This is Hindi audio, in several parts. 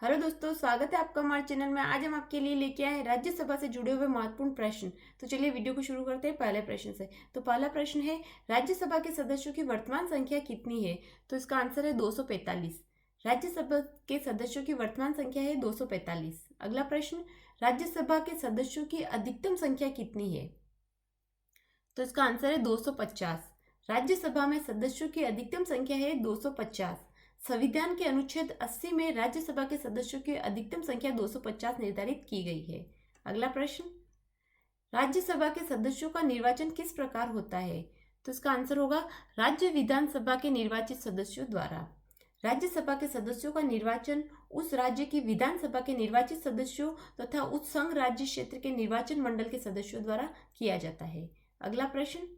हेलो दोस्तों, स्वागत है आपका हमारे चैनल में। आज हम आपके लिए लेके आए हैं राज्यसभा से जुड़े हुए महत्वपूर्ण प्रश्न। तो चलिए वीडियो को शुरू करते हैं पहले प्रश्न से। तो पहला प्रश्न है, राज्यसभा के सदस्यों की वर्तमान संख्या कितनी है? तो इसका आंसर है 245। राज्यसभा के सदस्यों की वर्तमान संख्या है 245। अगला प्रश्न, राज्यसभा के सदस्यों की अधिकतम संख्या कितनी है? तो इसका आंसर है 250। राज्यसभा में सदस्यों की अधिकतम संख्या है 250। संविधान के अनुच्छेद 80 में राज्यसभा के सदस्यों की अधिकतम संख्या 250 निर्धारित की गई है। अगला प्रश्न, राज्यसभा के सदस्यों का निर्वाचन किस प्रकार होता है? तो इसका आंसर होगा राज्य विधानसभा के निर्वाचित सदस्यों द्वारा। राज्यसभा के सदस्यों का निर्वाचन उस राज्य की विधानसभा के निर्वाचित सदस्यों तथा उस संघ राज्य क्षेत्र के निर्वाचन मंडल के सदस्यों द्वारा किया जाता है। अगला प्रश्न,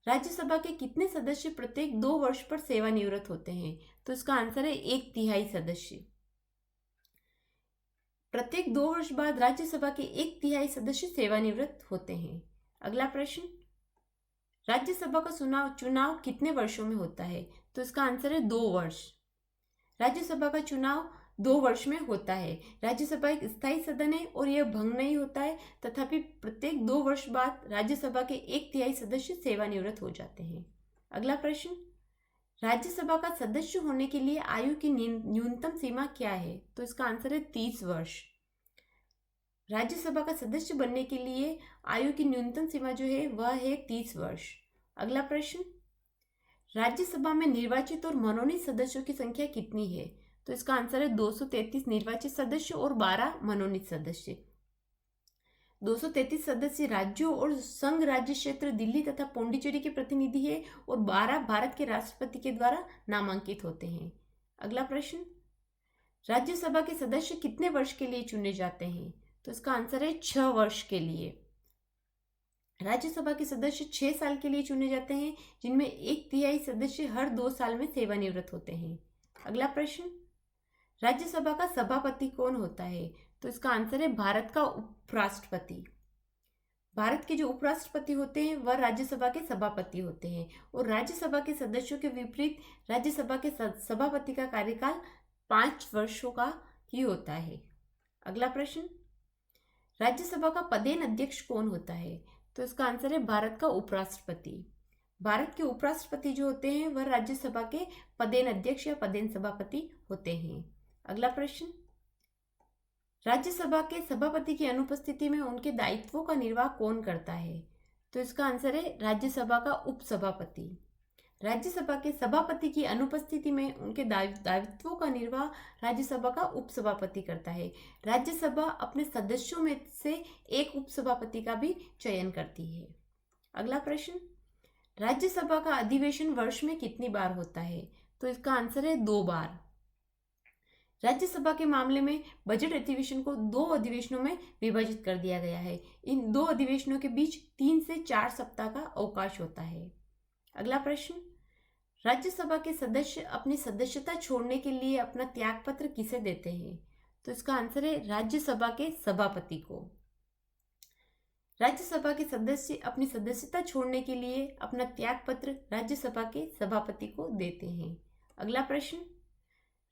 राज्यसभा के कितने सदस्य प्रत्येक 2 वर्ष पर सेवानिवृत्त होते हैं? तो इसका आंसर है 1/3 सदस्य। प्रत्येक 2 वर्ष बाद राज्यसभा के 1/3 सदस्य सेवानिवृत्त होते हैं। अगला प्रश्न, राज्यसभा का चुनाव कितने वर्षों में होता है? तो इसका आंसर है 2 वर्ष। राज्यसभा का चुनाव 2 वर्ष में होता है। राज्यसभा एक स्थायी सदन है और यह भंग नहीं होता है, तथापि प्रत्येक 2 वर्ष बाद राज्यसभा के 1/3 सदस्य सेवानिवृत्त हो जाते हैं। अगला प्रश्न, राज्यसभा का सदस्य होने के लिए आयु की न्यूनतम सीमा क्या है? तो इसका आंसर है 30 वर्ष। राज्यसभा का सदस्य बनने के लिए आयु की न्यूनतम सीमा जो है वह है 30 वर्ष। अगला प्रश्न, राज्यसभा में निर्वाचित और मनोनीत सदस्यों की संख्या कितनी है? तो इसका आंसर है 233 निर्वाचित सदस्य और 12 मनोनीत सदस्य। 233 सदस्य राज्यों और संघ राज्य क्षेत्र दिल्ली तथा पौंडीचेरी के प्रतिनिधि है और 12 भारत के राष्ट्रपति के द्वारा नामांकित होते हैं। अगला प्रश्न, राज्यसभा के सदस्य कितने वर्ष के लिए चुने जाते हैं? तो इसका आंसर है 6 वर्ष के लिए। राज्यसभा के सदस्य 6 साल के लिए चुने जाते हैं, जिनमें 1/3 सदस्य हर 2 साल में सेवानिवृत्त होते हैं। अगला प्रश्न, राज्यसभा का सभापति कौन होता है? तो इसका आंसर है भारत का उपराष्ट्रपति। भारत के जो उपराष्ट्रपति होते हैं वह राज्यसभा के सभापति होते हैं और राज्यसभा के सदस्यों के विपरीत राज्यसभा के सभापति का कार्यकाल 5 वर्षों का ही होता है। अगला प्रश्न, राज्यसभा का पदेन अध्यक्ष कौन होता है? तो इसका आंसर है भारत का उपराष्ट्रपति। भारत के उपराष्ट्रपति जो होते हैं वह राज्यसभा के पदेन अध्यक्ष या पदेन सभापति होते हैं। अगला प्रश्न, राज्यसभा के सभापति की अनुपस्थिति में उनके दायित्वों का निर्वाह कौन करता है? तो इसका आंसर है राज्यसभा का उपसभापति। राज्यसभा के सभापति की अनुपस्थिति में उनके दायित्वों का निर्वाह राज्यसभा का उपसभापति करता है। राज्यसभा अपने सदस्यों में से एक उपसभापति का भी चयन करती है। अगला प्रश्न, राज्यसभा का अधिवेशन वर्ष में कितनी बार होता है? तो इसका आंसर है 2 बार। राज्यसभा के मामले में बजट अधिवेशन को 2 अधिवेशनों में विभाजित कर दिया गया है। इन 2 अधिवेशनों के बीच 3 से 4 सप्ताह का अवकाश होता है। अगला प्रश्न, राज्यसभा के सदस्य अपनी सदस्यता छोड़ने के लिए अपना त्यागपत्र किसे देते हैं? तो इसका आंसर है राज्यसभा के सभापति को। राज्यसभा के सदस्य अपनी सदस्यता छोड़ने के लिए अपना त्यागपत्र राज्यसभा के सभापति को देते हैं। अगला प्रश्न,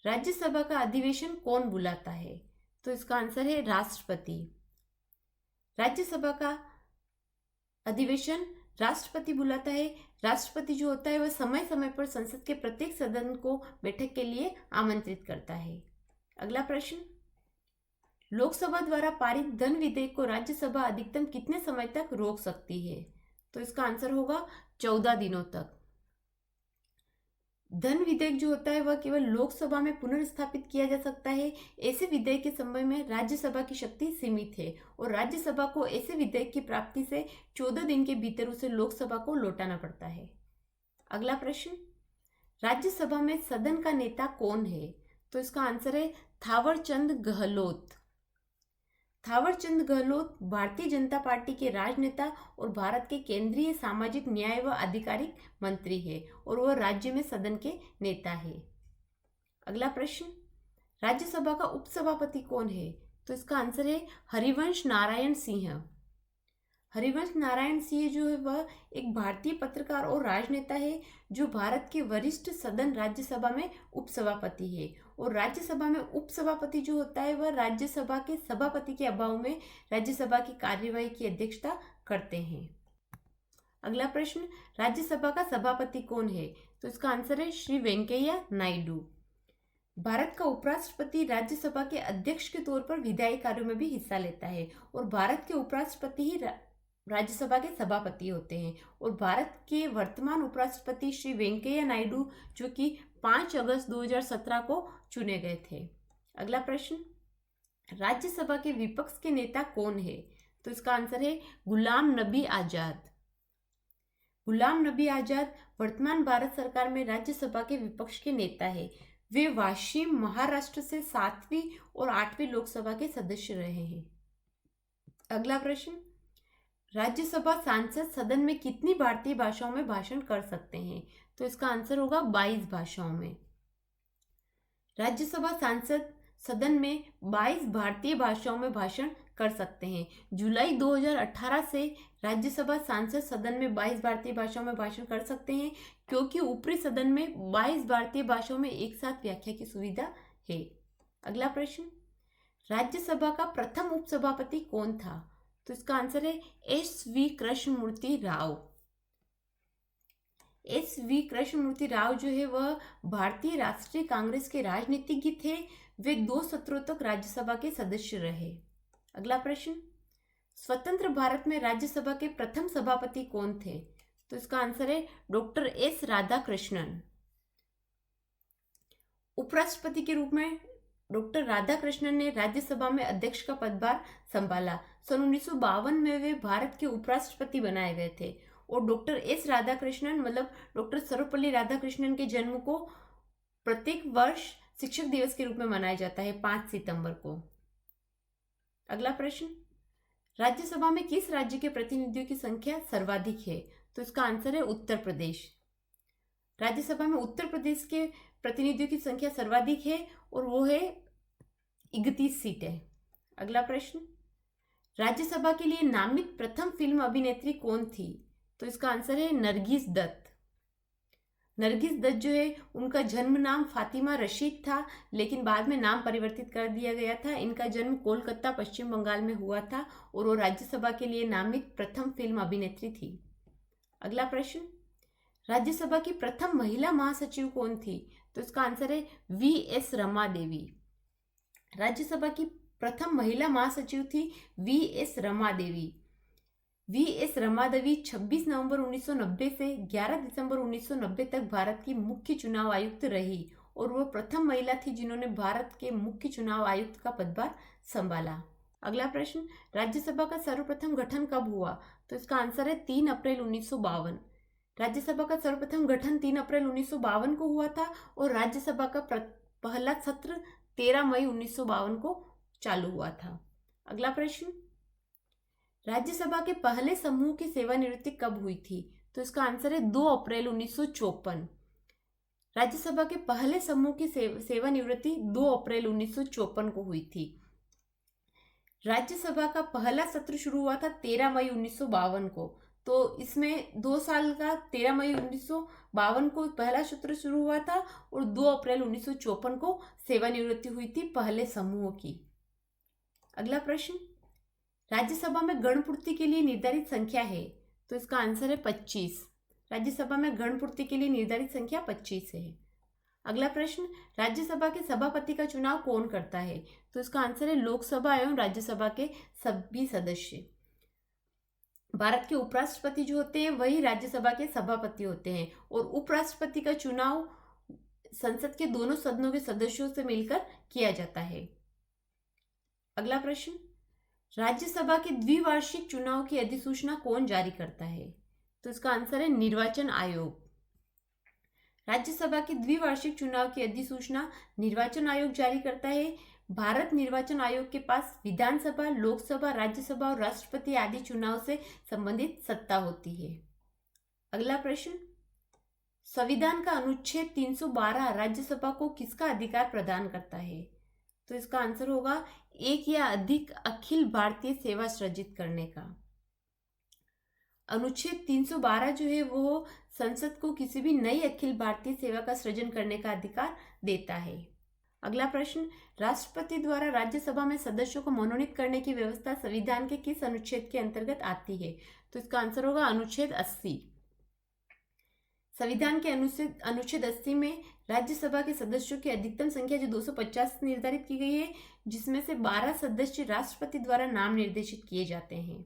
राज्यसभा का अधिवेशन कौन बुलाता है? तो इसका आंसर है राष्ट्रपति। राज्यसभा का अधिवेशन राष्ट्रपति बुलाता है। राष्ट्रपति जो होता है वह समय समय पर संसद के प्रत्येक सदन को बैठक के लिए आमंत्रित करता है। अगला प्रश्न, लोकसभा द्वारा पारित धन विधेयक को राज्यसभा अधिकतम कितने समय तक रोक सकती है? तो इसका आंसर होगा 14 दिनों तक। धन विधेयक जो होता है वह केवल लोकसभा में पुनर्स्थापित किया जा सकता है। ऐसे विधेयक के संबंध में राज्यसभा की शक्ति सीमित है और राज्यसभा को ऐसे विधेयक की प्राप्ति से 14 दिन के भीतर उसे लोकसभा को लौटाना पड़ता है। अगला प्रश्न, राज्यसभा में सदन का नेता कौन है? तो इसका आंसर है थावरचंद गहलोत। थावरचंद गहलोत भारतीय जनता पार्टी के राजनेता और भारत के केंद्रीय सामाजिक न्याय व आधिकारिक मंत्री है और वह राज्य में सदन के नेता है। अगला प्रश्न, राज्यसभा का उपसभापति कौन है? तो इसका आंसर है हरिवंश नारायण सिंह। हरिवंश नारायण सिंह जो है वह एक भारतीय पत्रकार और राजनेता है जो भारत के वरिष्ठ सदन राज्यसभा में उपसभापति है और राज्यसभा में उपसभापति जो होता है वह राज्यसभा के सभापति के अभाव में राज्यसभा की कार्यवाही की अध्यक्षता करते हैं। अगला प्रश्न, राज्यसभा का सभापति कौन है? तो इसका आंसर है श्री वेंकैया नायडू। भारत का उपराष्ट्रपति राज्यसभा के अध्यक्ष के तौर पर विधायी कार्यों में भी हिस्सा लेता है और भारत के उपराष्ट्रपति ही राज्यसभा के सभापति होते हैं। और भारत के वर्तमान उपराष्ट्रपति श्री वेंकैया नायडू जो कि 5 अगस्त 2017 को चुने गए थे। अगला प्रश्न, राज्यसभा के विपक्ष के नेता कौन है? तो इसका आंसर है गुलाम नबी आजाद। गुलाम नबी आजाद वर्तमान भारत सरकार में राज्यसभा के विपक्ष के नेता है। वे वाशिम महाराष्ट्र से 7वीं और 8वीं लोकसभा के सदस्य रहे हैं। अगला प्रश्न, राज्यसभा सांसद सदन में कितनी भारतीय भाषाओं में भाषण कर सकते हैं? तो इसका आंसर होगा 22 भाषाओं में। राज्यसभा सांसद सदन में 22 भारतीय भाषाओं में भाषण कर सकते हैं। जुलाई 2018 से राज्यसभा सांसद सदन में 22 भारतीय भाषाओं में भाषण कर सकते हैं क्योंकि ऊपरी सदन में 22 भारतीय भाषाओं में एक साथ व्याख्या की सुविधा है। अगला प्रश्न, राज्यसभा का प्रथम उपसभापति कौन था? तो इसका आंसर है एस.वी. कृष्णमूर्ति राव। एस.वी. कृष्णमूर्ति राव जो है वह भारतीय राष्ट्रीय कांग्रेस के राजनीतिज्ञ थे। वे 2 सत्रों तक राज्यसभा के सदस्य रहे। अगला प्रश्न, स्वतंत्र भारत में राज्यसभा के प्रथम सभापति कौन थे? तो इसका आंसर है डॉक्टर एस राधाकृष्णन। उपराष्ट्रपति के रूप में डॉक्टर राधाकृष्णन ने राज्यसभा में अध्यक्ष का पदभार संभाला। सन 1952 में वे भारत के उपराष्ट्रपति बनाए गए थे और डॉक्टर एस राधाकृष्णन मतलब डॉक्टर सर्वपल्ली राधाकृष्णन के जन्म को प्रत्येक वर्ष शिक्षक दिवस के रूप में मनाया जाता है 5 सितंबर को। अगला प्रश्न, राज्यसभा में किस राज्य के प्रतिनिधियों की संख्या सर्वाधिक है? तो इसका आंसर है उत्तर प्रदेश। राज्यसभा में उत्तर प्रदेश के प्रतिनिधियों की संख्या सर्वाधिक है और वो है 31 सीटें। अगला प्रश्न, राज्यसभा के लिए नामित प्रथम फिल्म अभिनेत्री कौन थी? तो इसका आंसर है नरगिस दत्त। नरगिस दत्त जो है उनका जन्म नाम फातिमा रशीद था लेकिन बाद में नाम परिवर्तित कर दिया गया था। इनका जन्म कोलकाता पश्चिम बंगाल में हुआ था और वो राज्यसभा के लिए नामित प्रथम फिल्म अभिनेत्री थी। अगला प्रश्न, राज्यसभा की प्रथम महिला महासचिव कौन थी? तो इसका आंसर है वी.एस. रमा देवी। राज्यसभा की प्रथम महिला महासचिव थी वी.एस. रमा देवी। वी.एस. रमा देवी 26 नवंबर 1990 से 11 दिसंबर 1990 तक भारत की मुख्य चुनाव आयुक्त रही और वह प्रथम महिला थी जिन्होंने भारत के मुख्य चुनाव आयुक्त का पदभार संभाला। अगला प्रश्न, राज्यसभा का सर्वप्रथम गठन कब हुआ? तो इसका आंसर है 3 अप्रैल 1952। राज्यसभा का सर्वप्रथम गठन 3 अप्रैल 1952 को हुआ था और राज्यसभा का पहला सत्र 13 मई 1952 को चालू हुआ था। अगला प्रश्न, राज्यसभा के पहले समूह की सेवानिवृत्ति कब हुई थी? तो इसका आंसर है 2 अप्रैल 1954। राज्यसभा के पहले समूह की सेवानिवृत्ति 2 अप्रैल 1954 को हुई थी। राज्यसभा का पहला सत्र शुरू हुआ था 13 मई 1952 को, तो इसमें 2 साल का 13 मई 1952 को पहला सत्र शुरू हुआ था और 2 अप्रैल 1954 को सेवानिवृत्ति हुई थी पहले समूह की। अगला प्रश्न, राज्यसभा में गणपूर्ति के लिए निर्धारित संख्या है? तो इसका आंसर है 25। राज्यसभा में गणपूर्ति के लिए निर्धारित संख्या 25 है। अगला प्रश्न, राज्यसभा के सभापति का चुनाव कौन करता है? तो इसका आंसर है लोकसभा एवं राज्यसभा के सभी सदस्य। भारत के उपराष्ट्रपति जो होते हैं वही राज्यसभा के सभापति होते हैं और उपराष्ट्रपति का चुनाव संसद के दोनों सदनों के सदस्यों से मिलकर किया जाता है। अगला प्रश्न, राज्यसभा के द्विवार्षिक चुनाव की अधिसूचना कौन जारी करता है? तो इसका आंसर है निर्वाचन आयोग। राज्यसभा के द्विवार्षिक चुनाव की अधिसूचना निर्वाचन आयोग जारी करता है। भारत निर्वाचन आयोग के पास विधानसभा, लोकसभा, राज्यसभा और राष्ट्रपति आदि चुनाव से संबंधित सत्ता होती है। अगला प्रश्न, संविधान का अनुच्छेद 312 राज्यसभा को किसका अधिकार प्रदान करता है? तो इसका आंसर होगा एक या अधिक अखिल भारतीय सेवा सृजित करने का। अनुच्छेद 312 जो है वो संसद को किसी भी नई अखिल भारतीय सेवा का सृजन करने का अधिकार देता है। अगला प्रश्न, राष्ट्रपति द्वारा राज्यसभा में सदस्यों को मनोनीत करने की व्यवस्था संविधान के किस अनुच्छेद के अंतर्गत आती है? तो इसका आंसर होगा अनुच्छेद 80। संविधान के अनुच्छेद 80 में राज्यसभा के सदस्यों की अधिकतम संख्या जो 250 निर्धारित की गई है, जिसमें से 12 सदस्य राष्ट्रपति द्वारा नाम निर्देशित किए जाते हैं।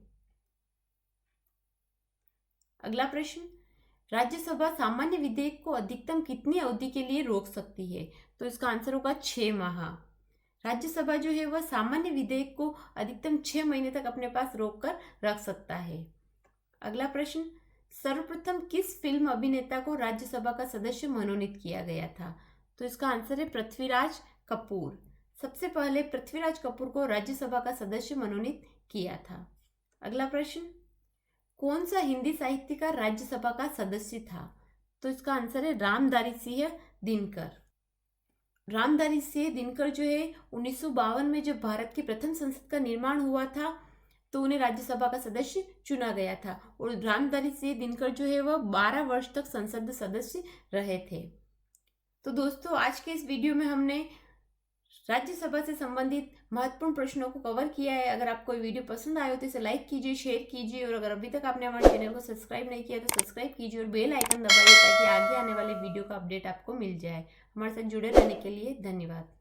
अगला प्रश्न, राज्यसभा सामान्य विधेयक को अधिकतम कितनी अवधि के लिए रोक सकती है? तो इसका आंसर होगा 6 माह। राज्यसभा जो है वह सामान्य विधेयक को अधिकतम 6 महीने तक अपने पास रोक कर रख सकता है। अगला प्रश्न, सर्वप्रथम किस फिल्म अभिनेता को राज्यसभा का सदस्य मनोनीत किया गया था? तो इसका आंसर है पृथ्वीराज कपूर। सबसे पहले पृथ्वीराज कपूर को राज्यसभा का सदस्य मनोनीत किया था। अगला प्रश्न, कौन सा हिंदी साहित्यकार राज्यसभा का सदस्य था? तो इसका आंसर है रामधारी सिंह दिनकर। रामधारी सिंह दिनकर जो है 1952 में जब भारत की प्रथम संसद का निर्माण हुआ था तो उन्हें राज्यसभा का सदस्य चुना गया था और रामधारी सिंह दिनकर जो है वह 12 वर्ष तक संसद सदस्य रहे थे। तो दोस्तों, आज के इस वीडियो में हमने राज्यसभा से संबंधित महत्वपूर्ण प्रश्नों को कवर किया है। अगर आपको ये वीडियो पसंद आया हो तो इसे लाइक कीजिए, शेयर कीजिए और अगर अभी तक आपने हमारे चैनल को सब्सक्राइब नहीं किया तो सब्सक्राइब कीजिए और बेल आइकन दबाइए ताकि आगे आने वाले वीडियो का अपडेट आपको मिल जाए। हमारे साथ जुड़े रहने के लिए धन्यवाद।